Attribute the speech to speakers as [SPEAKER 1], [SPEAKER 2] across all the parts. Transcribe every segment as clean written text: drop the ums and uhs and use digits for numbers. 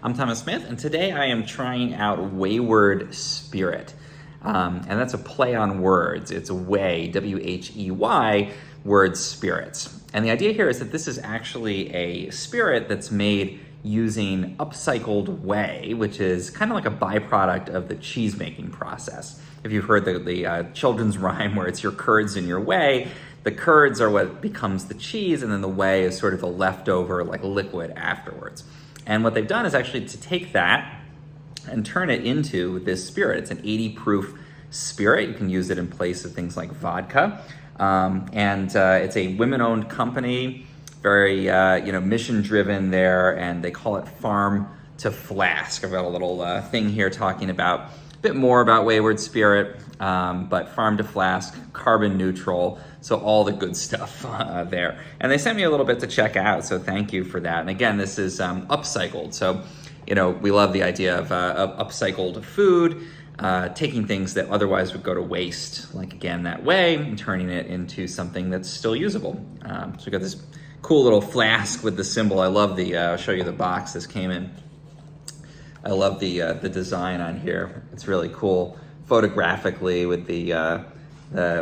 [SPEAKER 1] I'm Thomas Smith, and today I am trying out Wheyward Spirit. And that's a play on words. It's a Whey, W-H-E-Y, word spirits. And the idea here is that this is actually a spirit that's made using upcycled whey, which is kind of like a byproduct of the cheese making process. If you've heard the children's rhyme where it's your curds and your whey, the curds are what becomes the cheese, and then the whey is sort of the leftover like liquid afterwards. And what they've done is actually to take that and turn it into this spirit. It's an 80 proof spirit. You can use it in place of things like vodka. It's a women-owned company, very mission-driven there, and they call it Farm to Flask. I've got a little thing here talking about a bit more about Wheyward Spirit, but Farm to Flask, carbon neutral, so all the good stuff there. And they sent me a little bit to check out, so thank you for that. And again, this is Upcycled, so we love the idea of upcycled food, taking things that otherwise would go to waste, like again that whey, and turning it into something that's still usable. So we got this cool little flask with the symbol. I love I'll show you the box this came in. I love the design on here. It's really cool photographically with the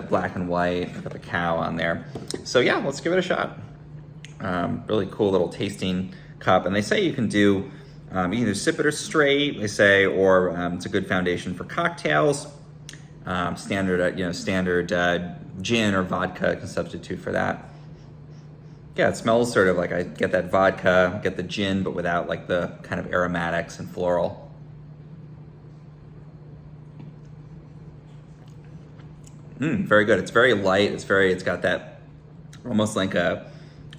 [SPEAKER 1] black and white with the cow on there. So yeah, let's give it a shot. Really cool little tasting cup. And they say you can do either sip it or straight, they say, or it's a good foundation for cocktails. Standard gin or vodka can substitute for that. Yeah, it smells sort of like I get that vodka, get the gin, but without like the kind of aromatics and floral. Very good. It's very light. It's got that almost like a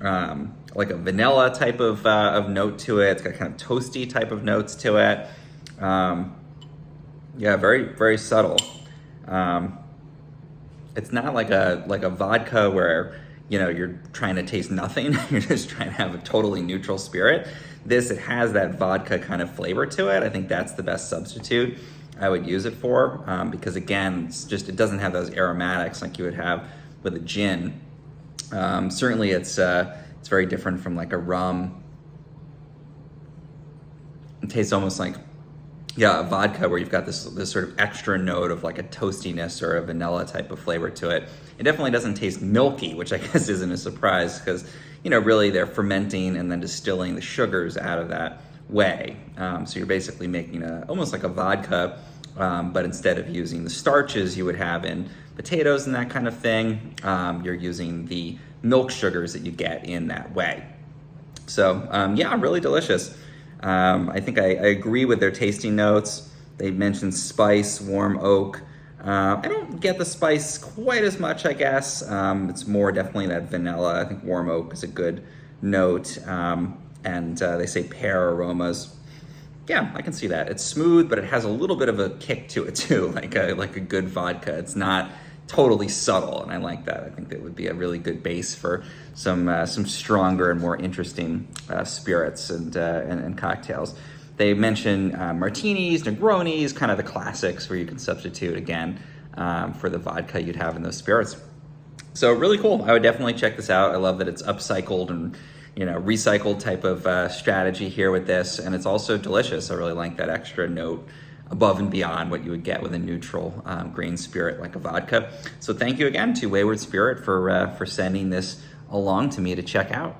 [SPEAKER 1] vanilla type of note to it. It's got kind of toasty type of notes to it. Yeah, very, very subtle. It's not like a vodka where you're trying to taste nothing. You're just trying to have a totally neutral spirit. It has that vodka kind of flavor to it. I think that's the best substitute I would use it for, because again, it doesn't have those aromatics like you would have with a gin. Certainly it's very different from like a rum. It tastes almost like, a vodka where you've got this sort of extra note of like a toastiness or a vanilla type of flavor to it. It definitely doesn't taste milky, which I guess isn't a surprise because, really they're fermenting and then distilling the sugars out of that whey. So you're basically making almost like a vodka, but instead of using the starches you would have in potatoes and that kind of thing, you're using the milk sugars that you get in that whey. So really delicious. I think I agree with their tasting notes. They mentioned spice, warm oak. I don't get the spice quite as much, I guess. It's more definitely that vanilla. I think warm oak is a good note. And they say pear aromas. Yeah, I can see that. It's smooth, but it has a little bit of a kick to it too, like a good vodka. It's not totally subtle, and I like that. I think that would be a really good base for some stronger and more interesting spirits and cocktails. They mention martinis, Negronis, kind of the classics where you can substitute again for the vodka you'd have in those spirits. So really cool. I would definitely check this out. I love that it's upcycled and recycled type of strategy here with this, and it's also delicious. I really like that extra note above and beyond what you would get with a neutral grain spirit like a vodka. So thank you again to Wheyward Spirit for sending this along to me to check out.